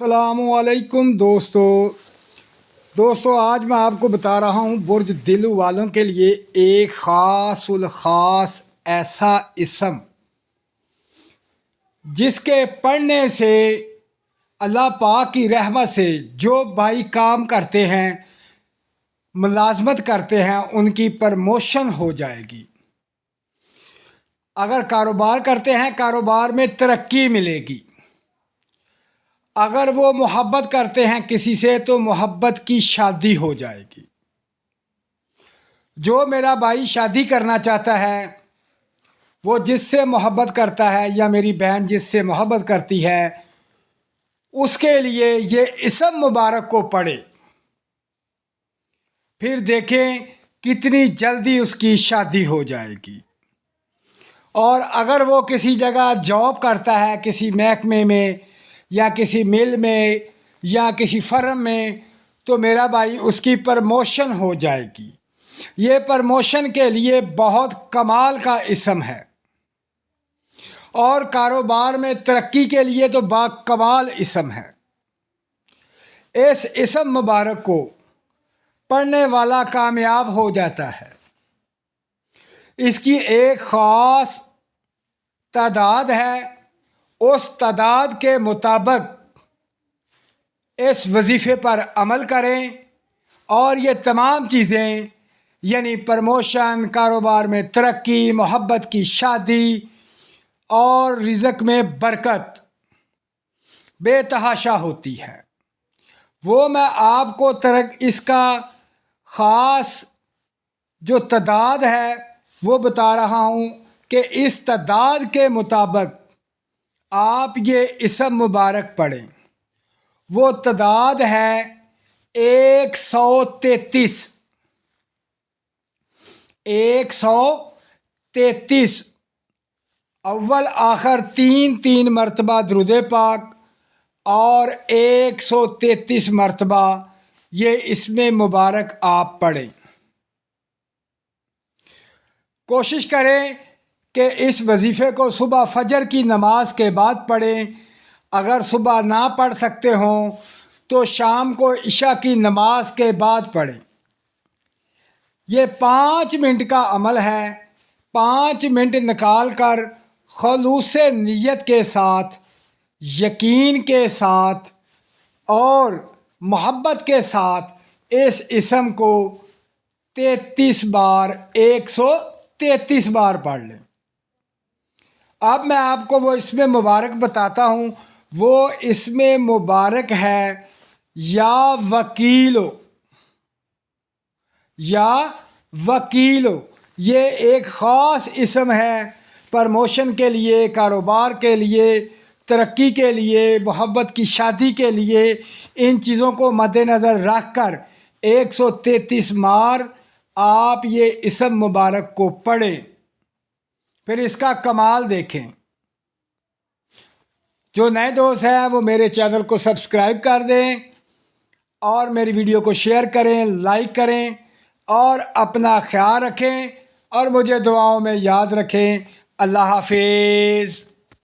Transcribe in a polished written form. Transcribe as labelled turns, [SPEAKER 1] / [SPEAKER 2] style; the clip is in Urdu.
[SPEAKER 1] السلام علیکم دوستو آج میں آپ کو بتا رہا ہوں برج دل والوں کے لیے ایک خاص الخاص ایسا اسم جس کے پڑھنے سے اللہ پاک کی رحمت سے جو بھائی کام کرتے ہیں، ملازمت کرتے ہیں، ان کی پرموشن ہو جائے گی۔ اگر کاروبار کرتے ہیں، کاروبار میں ترقی ملے گی۔ اگر وہ محبت کرتے ہیں کسی سے تو محبت کی شادی ہو جائے گی۔ جو میرا بھائی شادی کرنا چاہتا ہے، وہ جس سے محبت کرتا ہے یا میری بہن جس سے محبت کرتی ہے، اس کے لیے یہ اسم مبارک کو پڑھے، پھر دیکھیں کتنی جلدی اس کی شادی ہو جائے گی۔ اور اگر وہ کسی جگہ جاب کرتا ہے، کسی محکمے میں یا کسی مل میں یا کسی فرم میں، تو میرا بھائی اس کی پرموشن ہو جائے گی۔ یہ پرموشن کے لیے بہت کمال کا اسم ہے، اور کاروبار میں ترقی کے لیے تو با کمال اسم ہے۔ اس اسم مبارک کو پڑھنے والا کامیاب ہو جاتا ہے۔ اس کی ایک خاص تعداد ہے، اس تعداد کے مطابق اس وظیفے پر عمل کریں، اور یہ تمام چیزیں یعنی پرموشن، کاروبار میں ترقی، محبت کی شادی اور رزق میں برکت بے تحاشا ہوتی ہے۔ وہ میں آپ کو اس کا خاص جو تعداد ہے وہ بتا رہا ہوں کہ اس تعداد کے مطابق آپ یہ اسم مبارک پڑھیں۔ وہ تعداد ہے 133۔ 133 اول آخر تین مرتبہ درود پاک اور 133 مرتبہ یہ اسم مبارک آپ پڑھیں۔ کوشش کریں کہ اس وظیفے کو صبح فجر کی نماز کے بعد پڑھیں۔ اگر صبح نہ پڑھ سکتے ہوں تو شام کو عشاء کی نماز کے بعد پڑھیں۔ یہ 5 منٹ کا عمل ہے۔ 5 منٹ نکال کر خلوص نیت کے ساتھ، یقین کے ساتھ اور محبت کے ساتھ اس اسم کو 33 بار 133 بار پڑھ لیں۔ اب میں آپ کو وہ اسم مبارک بتاتا ہوں۔ وہ اسم مبارک ہے یا وکیلو۔ یا وکیلو یہ ایک خاص اسم ہے پرموشن کے لیے، کاروبار کے لیے، ترقی کے لیے، محبت کی شادی کے لیے۔ ان چیزوں کو مد نظر رکھ کر 133 بار آپ یہ اسم مبارک کو پڑھیں، پھر اس کا کمال دیکھیں۔ جو نئے دوست ہیں وہ میرے چینل کو سبسکرائب کر دیں، اور میری ویڈیو کو شیئر کریں، لائک کریں، اور اپنا خیال رکھیں، اور مجھے دعاؤں میں یاد رکھیں۔ اللہ حافظ۔